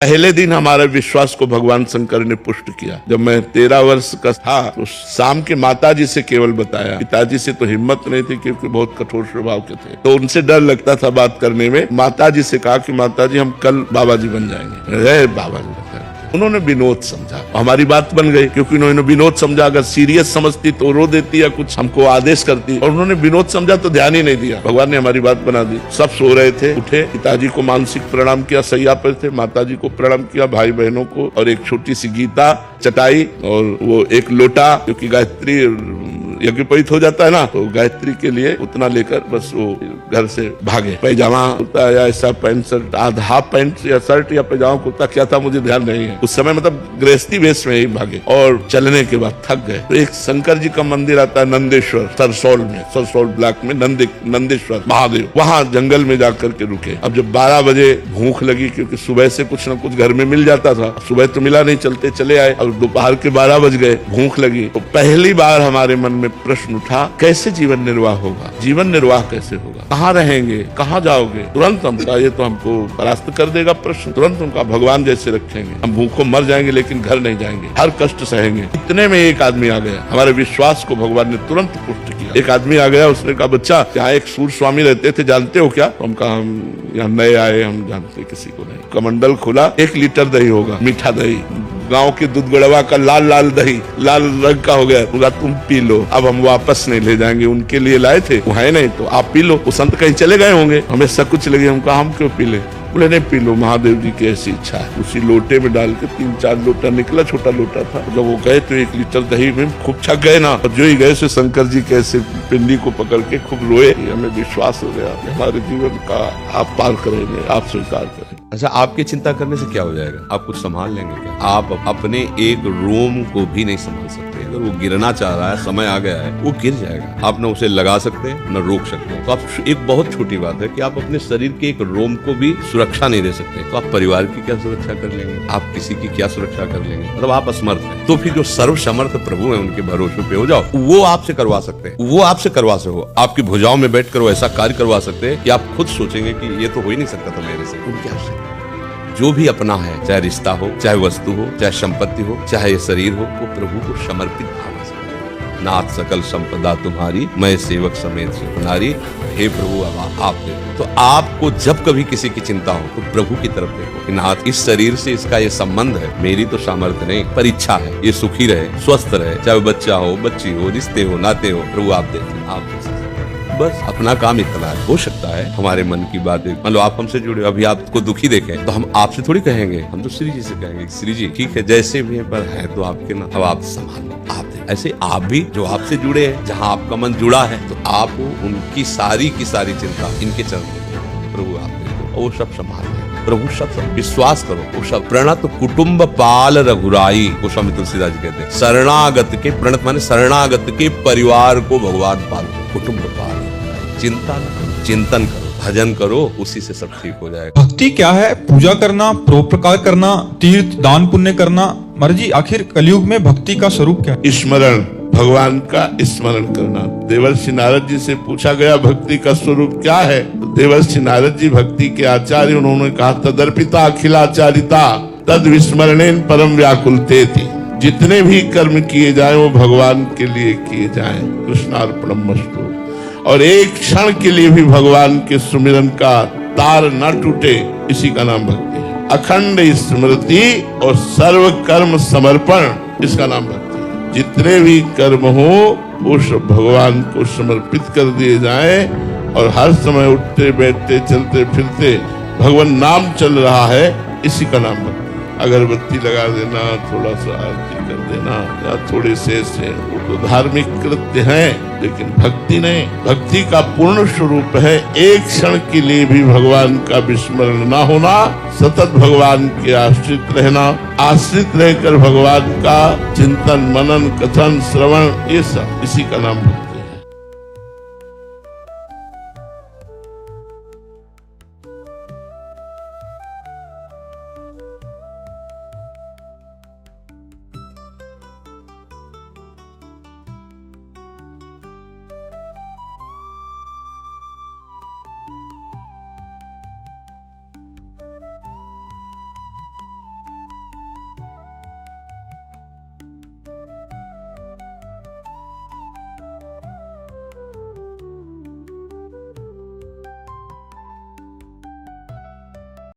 पहले दिन हमारे विश्वास को भगवान शंकर ने पुष्ट किया। जब मैं 13 वर्ष का था तो शाम के माताजी से केवल बताया, पिताजी से तो हिम्मत नहीं थी क्योंकि बहुत कठोर स्वभाव के थे, तो उनसे डर लगता था बात करने में। माताजी से कहा कि माताजी हम कल बाबा जी बन जाएंगे। बाबा जी बताया, उन्होंने विनोद समझा, हमारी बात बन गई क्योंकि उन्होंने विनोद समझा। अगर सीरियस समझती तो रो देती या कुछ हमको आदेश करती, और उन्होंने विनोद समझा तो ध्यान ही नहीं दिया। भगवान ने हमारी बात बना दी। सब सो रहे थे, उठे, पिताजी को मानसिक प्रणाम किया, सैया पर थे, माताजी को प्रणाम किया, भाई बहनों को, और एक छोटी सी गीता चटाई और वो एक लोटा, क्योंकि गायत्री यज्ञोपवीत हो जाता है ना, तो गायत्री के लिए उतना लेकर बस वो घर से भागे। पैजामा कुर्ता या ऐसा पैंट शर्ट, हाफ पैंट या शर्ट या पैजामा कुर्ता क्या था मुझे ध्यान नहीं है उस समय, मतलब गृहस्थी वेश में ही भागे। और चलने के बाद थक गए तो एक शंकर जी का मंदिर आता है नंदेश्वर, सरसौल में, सरसौल ब्लॉक में नंदेश्वर महादेव, वहाँ जंगल में जाकर के रुके। अब जब 12 बजे भूख लगी, क्योंकि सुबह से कुछ न कुछ घर में मिल जाता था, सुबह तो मिला नहीं, चलते चले आए। अब दोपहर के 12 बज गए, भूख लगी, तो पहली बार हमारे मन में प्रश्न उठा, कैसे जीवन निर्वाह होगा, जीवन निर्वाह कैसे होगा, कहाँ रहेंगे, कहाँ जाओगे। तुरंत हम कहा ये तो हमको परास्त कर देगा प्रश्न। तुरंत उनका भगवान जैसे रखेंगे, हम भूखों मर जाएंगे लेकिन घर नहीं जाएंगे, हर कष्ट सहेंगे। इतने में एक आदमी आ गया, हमारे विश्वास को भगवान ने तुरंत पुष्ट किया। एक आदमी आ गया, उसने कहा बच्चा यहाँ एक सूर स्वामी रहते थे, जानते हो क्या? तो हम कहा हम यहाँ नए आए, हम जानते किसी को नहीं। कमंडल खोला, 1 लीटर दही होगा, मीठा दही, गांव के दूध गड़वा का लाल लाल दही, लाल रंग का हो गया। बोला तुम पी लो, अब हम वापस नहीं ले जाएंगे, उनके लिए लाए थे, वो है नहीं तो आप पी लो। वो संत कहीं चले गए होंगे, हमें सब कुछ लगे। हम कहा हम क्यों पी ले? बोले नहीं पी लो, महादेव जी की ऐसी इच्छा है। उसी लोटे में डाल के 3-4 लोटा निकला, छोटा लोटा था। जब वो गए तो 1 लीटर दही में खूब छक गए ना, और जो ही गए से शंकर जी कैसे पिंडी को पकड़ के खूब रोए। हमें विश्वास हो गया हमारे जीवन का आप पार करेंगे, आप स्वीकार करें। अच्छा, आपकी चिंता करने से क्या हो जाएगा? आप कुछ संभाल लेंगे क्या? आप अपने एक रोम को भी नहीं संभाल सकते। अगर वो गिरना चाह रहा है, समय आ गया है, वो गिर जाएगा। आप न उसे लगा सकते हैं न रोक सकते हैं। तो आप एक बहुत छोटी बात है कि आप अपने शरीर के एक रोम को भी सुरक्षा नहीं दे सकते, तो आप परिवार की क्या सुरक्षा कर लेंगे? आप किसी की क्या सुरक्षा कर लेंगे? मतलब आप असमर्थ हैं। तो फिर जो सर्वसमर्थ प्रभु है उनके भरोसे पे हो जाओ, वो आपसे करवा सकते हैं, वो आपसे करवा सको। आपकी भुजाओं में बैठकर वो ऐसा कार्य करवा सकते हैं कि आप खुद सोचेंगे कि ये तो हो ही नहीं सकता था मेरे से। उनकी आवश्यकता जो भी अपना है, चाहे रिश्ता हो, चाहे वस्तु हो, चाहे संपत्ति हो, चाहे शरीर हो, वो प्रभु को समर्पित भावना से। नाथ सकल संपदा तुम्हारी, मैं सेवक समेत सुनारी, हे प्रभु अब आप दे। तो आपको जब कभी किसी की चिंता हो तो प्रभु की तरफ देखो कि नाथ इस शरीर से इसका ये संबंध है, मेरी तो सामर्थ्य नहीं, पर इच्छा है ये सुखी रहे, स्वस्थ रहे, चाहे वो बच्चा हो, बच्ची हो, रिश्ते हो, नाते हो, प्रभु आप देते, आप बस अपना काम इतना है। हो सकता है हमारे मन की बात, मान लो आप हमसे जुड़े, अभी आपको दुखी देखें तो हम आपसे थोड़ी कहेंगे, हम तो श्री जी से कहेंगे, श्री जी ठीक है जैसे भी है, पर है तो आपके ना, अब आप संभाल लो, आप ऐसे आप भी जो आपसे जुड़े हैं, जहाँ आपका मन जुड़ा है, तो आप उनकी सारी की सारी चिंता इनके चरण प्रभु आप देखो, वो सब संभाल प्रभु, सब विश्वास करो, वो सब। प्रणत कुटुंब पाल रघुराई, गोस्वामी तुलसीदास जी कहते हैं, शरणागत के, प्रणत माने शरणागत के परिवार को भगवान पालो, कुटुंब पाल, चिंता न करो, चिंतन करो, भजन करो, उसी से सब ठीक हो जाएगा। भक्ति क्या है? पूजा करना, परोपकार करना, तीर्थ दान पुण्य करना। महाराज जी, आखिर कलयुग में भक्ति का स्वरूप क्या है? स्मरण, भगवान का स्मरण करना। देवर्षि नारद जी से पूछा गया भक्ति का स्वरूप क्या है, तो देवर्षि नारद जी भक्ति के आचार्य, उन्होंने कहा तदर्पिता अखिलाचारिता तद विस्मरणेन परम व्याकुलते थी। जितने भी कर्म किए जाए वो भगवान के लिए किए जाए, कृष्णार्पणमस्तु, और एक क्षण के लिए भी भगवान के सुमिरन का तार न टूटे, इसी का नाम भक्ति है। अखंड स्मृति और सर्व कर्म समर्पण, इसका नाम भक्ति है। जितने भी कर्म हो उस भगवान को समर्पित कर दिए जाए, और हर समय उठते बैठते चलते फिरते भगवान नाम चल रहा है, इसी का नाम भक्ति। अगरबत्ती लगा देना, थोड़ा सा आरती कर देना, या थोड़े से वो तो धार्मिक कृत्य हैं, लेकिन भक्ति नहीं। भक्ति का पूर्ण स्वरूप है एक क्षण के लिए भी भगवान का विस्मरण ना होना, सतत भगवान के आश्रित रहना, आश्रित रहकर भगवान का चिंतन, मनन, कथन, श्रवण, ये सब, इसी का नाम भक्ति।